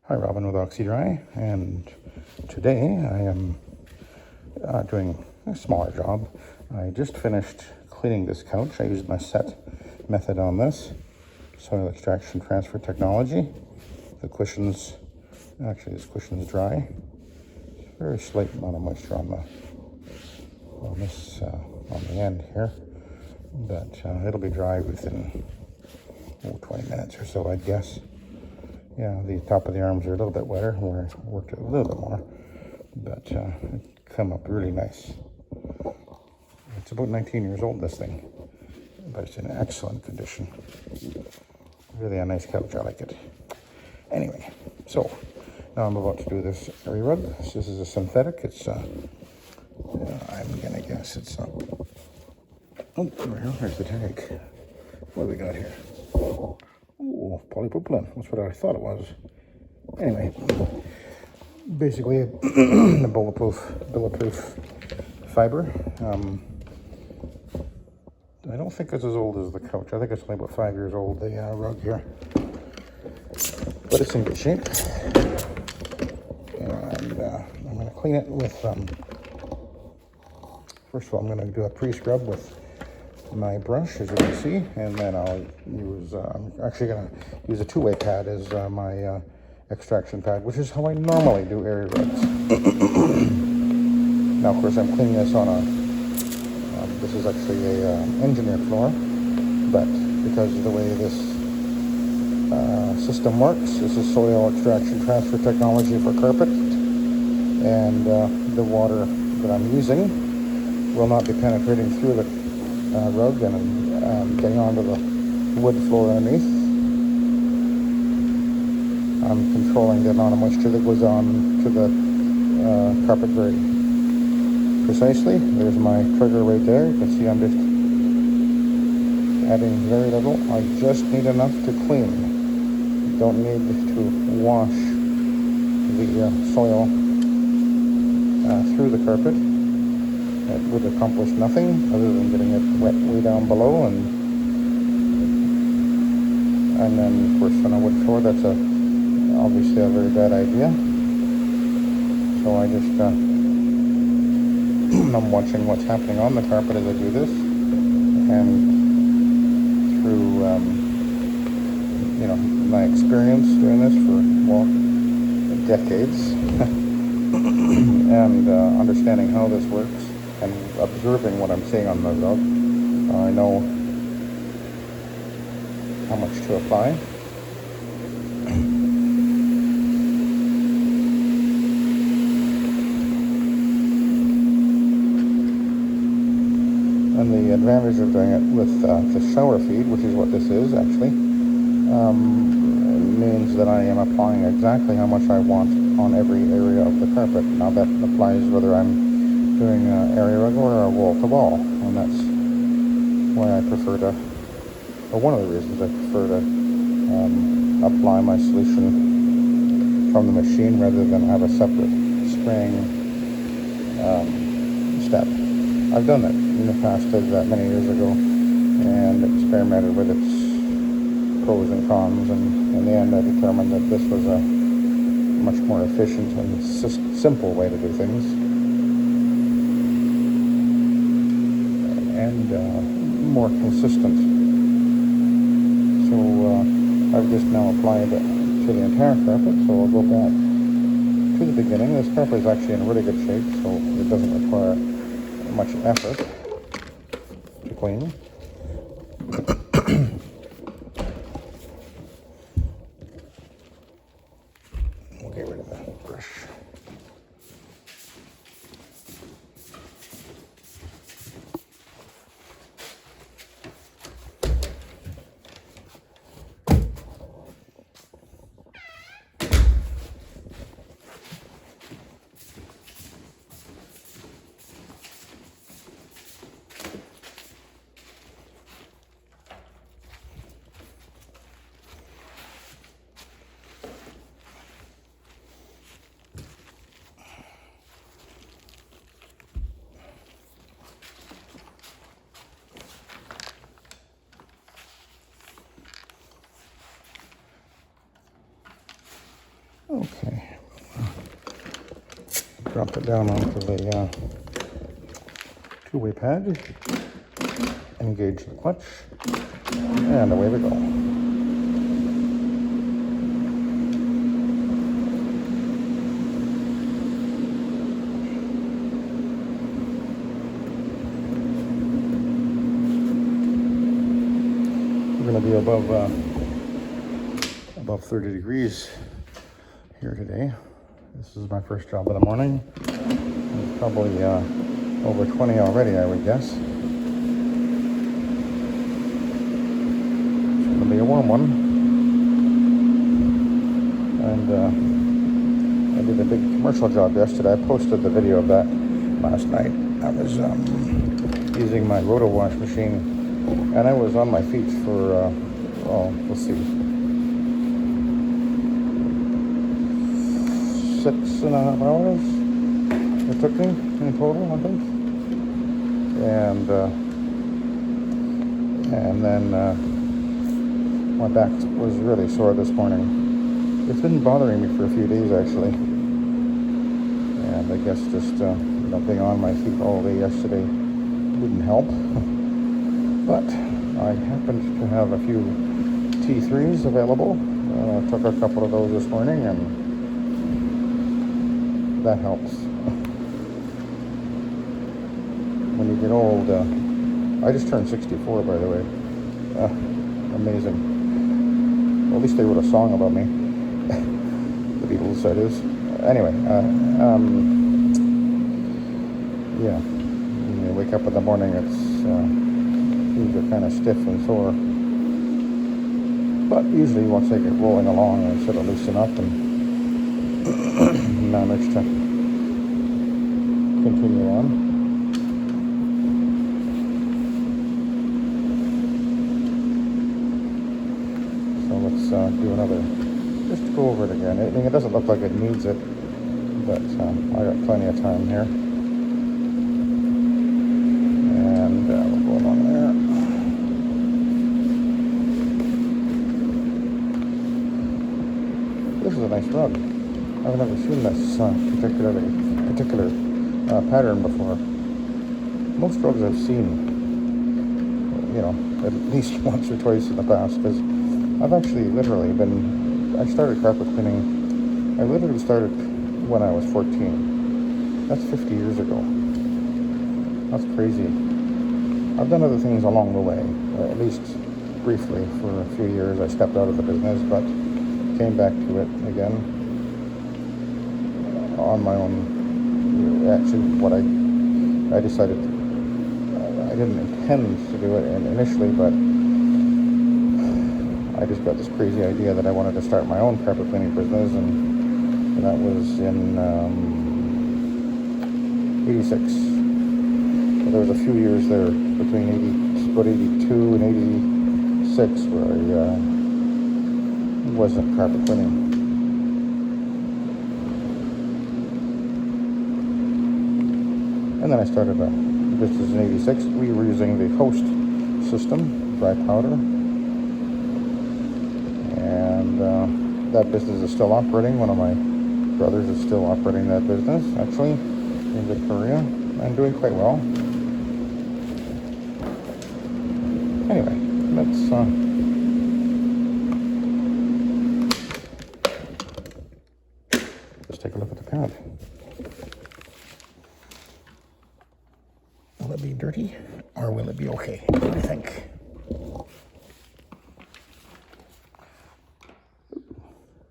Hi, Robin with Oxy-Dry, and today I am doing a smaller job. I just finished cleaning this couch. I used my SETT method on this, soil extraction transfer technology. The cushion's, actually this cushion's dry. Very slight amount of moisture on the end here, but it'll be dry within 20 minutes or so, I'd guess. Yeah, the top of the arms are a little bit wetter, where I worked it a little bit more, but it come up really nice. It's about 19 years old, this thing, but it's in excellent condition. Really a nice couch, I like it. Anyway, so now I'm about to do this area rug. This is a synthetic. It's, I'm gonna guess it's, there's the tag. What do we got here? Oh, polypropylene. That's what I thought it was. Anyway, basically the bulletproof fiber. I don't think it's as old as the couch. I think it's only about 5 years old, the rug here. But it's in good shape. And I'm going to clean it with, first of all, I'm going to do a pre-scrub with my brush, as you can see, and then I'll use, I'm actually going to use a Tuway pad as my extraction pad, which is how I normally do area rugs. Now, of course, I'm cleaning this on this is actually a engineered floor, but because of the way this system works, this is soil extraction transfer technology for carpet, and the water that I'm using will not be penetrating through the rug and getting onto the wood floor underneath. I'm controlling the amount of moisture that goes on to the carpet very precisely. There's my trigger right there. You can see I'm just adding very little. I just need enough to clean. Don't need to wash the soil through the carpet. It would accomplish nothing other than getting it wet way down below, and then of course on a wood floor that's obviously a very bad idea. So I just I'm watching what's happening on the carpet as I do this, and through my experience doing this for decades and understanding how this works and observing what I'm seeing on the rug, I know how much to apply. And the advantage of doing it with the shower feed, which is what this is actually, means that I am applying exactly how much I want on every area of the carpet. Now that applies whether I'm doing an area rug or a wall-to-wall, and that's why I prefer to, or one of the reasons I prefer to apply my solution from the machine rather than have a separate spraying step. I've done that in the past, did that many years ago, and experimented with its pros and cons, and in the end I determined that this was a much more efficient and simple way to do things, and more consistent. So I've just now applied it to the entire carpet, so I'll go back to the beginning. This carpet is actually in really good shape, so it doesn't require much effort to clean. We'll get rid of the brush. Okay. Drop it down onto the two-way pad. Engage the clutch. And away we go. We're going to be above 30 degrees here today. This is my first job of the morning. It's probably over 20 already, I would guess. It's going to be a warm one. And I did a big commercial job yesterday. I posted the video of that last night. I was using my roto wash machine. And I was on my feet for, let's see, 6.5 hours it took me in total, I think. And then my back was really sore this morning. It's been bothering me for a few days, actually. And I guess just being on my feet all day yesterday didn't help. But I happened to have a few T3s available. I took a couple of those this morning, and that helps. When you get old, I just turned 64, by the way. Amazing. Well, at least they wrote a song about me. The Beatles, that is. Anyway, yeah. When you wake up in the morning, it's... These are kind of stiff and sore. But usually once I get rolling along, I sort of loosen up and manage to continue on. So let's do another, just to go over it again. I mean, it doesn't look like it needs it, but I got plenty of time here. And we'll go along there. This is a nice rug. I've never seen this particular pattern before. Most rugs I've seen, at least once or twice in the past, because I've actually literally I started carpet cleaning, I literally started when I was 14. That's 50 years ago. That's crazy. I've done other things along the way, at least briefly for a few years. I stepped out of the business, but came back to it again on my own. Actually, what I decided, I didn't intend to do it initially, but I just got this crazy idea that I wanted to start my own carpet cleaning business, and that was in 86. So there was a few years there between 82 and 86 where I wasn't carpet cleaning. And then I started a business in 86. We were using the Host system, dry powder. And that business is still operating. One of my brothers is still operating that business, actually, in Victoria, and doing quite well. Anyway, let's take a look at the pad. Will it be dirty or will it be okay? What do you think?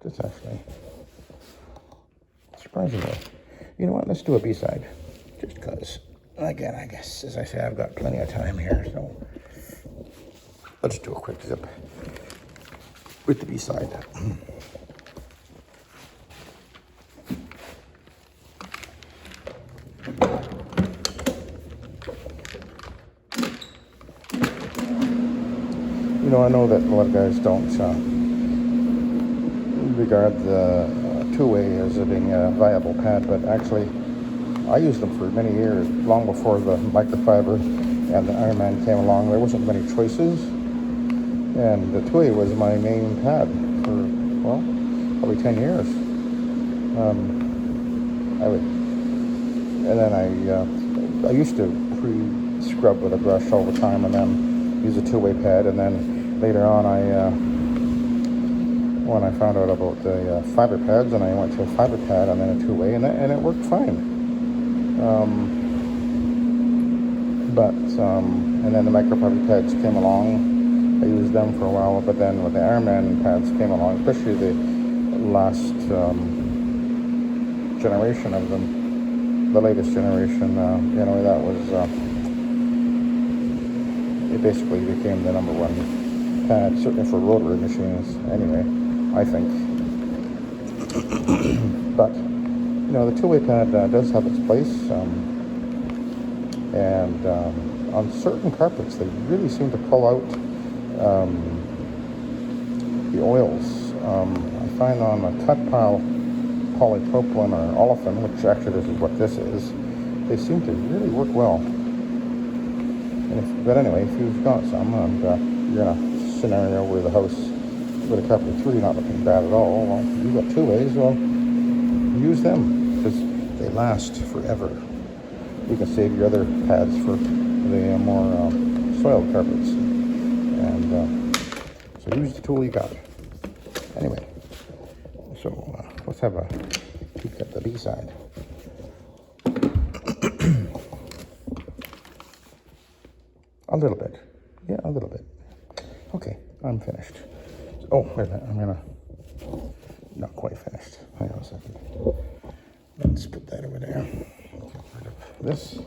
This actually surprisingly. You know what? Let's do a B-side. Just because, again, I guess, as I say, I've got plenty of time here, so let's do a quick zip with the B-side. I know that a lot of guys don't regard the Tuway as being a viable pad, but actually I used them for many years, long before the microfiber and the Ironman came along. There wasn't many choices, and the Tuway was my main pad for, well, probably 10 years. I would, and then I used to pre-scrub with a brush all the time, and then use a two-way pad, and then later on when I found out about the fiber pads, and I went to a fiber pad and then a two-way, and it worked fine. And then the microfiber pads came along. I used them for a while, but then when the Ironman pads came along, especially the last generation of them, the latest generation, that was, it basically became the number one pad, certainly for rotary machines, anyway, I think. But, the two-way pad does have its place, and on certain carpets, they really seem to pull out the oils. I find on a cut pile polypropylene or olefin, which actually this is what this is, they seem to really work well. But anyway, if you've got some and you're in a scenario where the house with a carpet it's really not looking bad at all, well, you've got two ways, well, use them because they last forever. You can save your other pads for the more soiled carpets. And so use the tool you got. Anyway, so let's have a peek at the B side. A little bit. Yeah, a little bit. Okay, I'm finished. Oh, wait a minute. I'm not quite finished. Hang on a second. Let's put that over there. Get rid of this.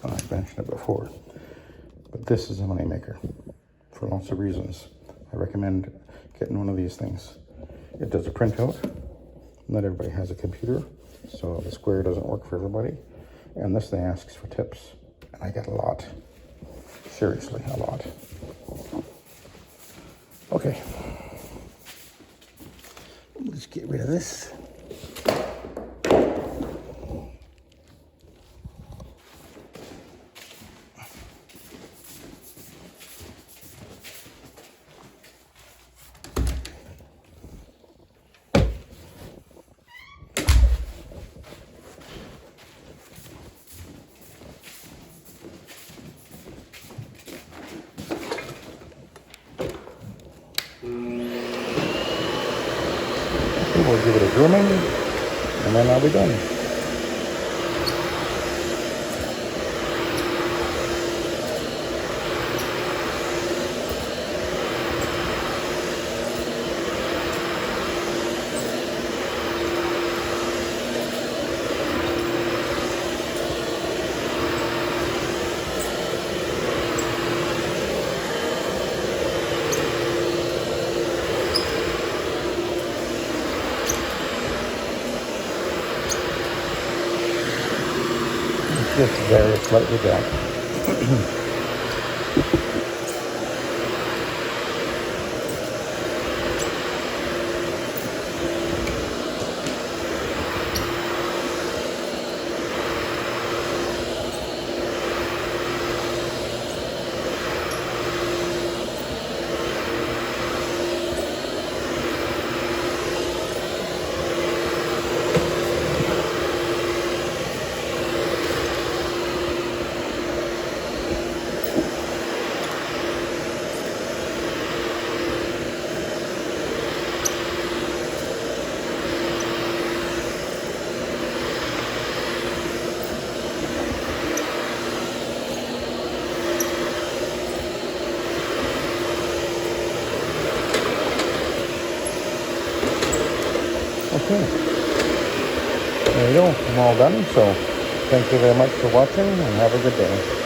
I've mentioned it before, but this is a money maker for lots of reasons. I recommend getting one of these things. It does a printout. Not everybody has a computer, so the square doesn't work for everybody. And this thing asks for tips, and I get a lot. Seriously, a lot. Okay, let's get rid of this. We'll give it a grooming, and then I'll be done. Just very slightly down. Okay, there you go, I'm all done, so thank you very much for watching and have a good day.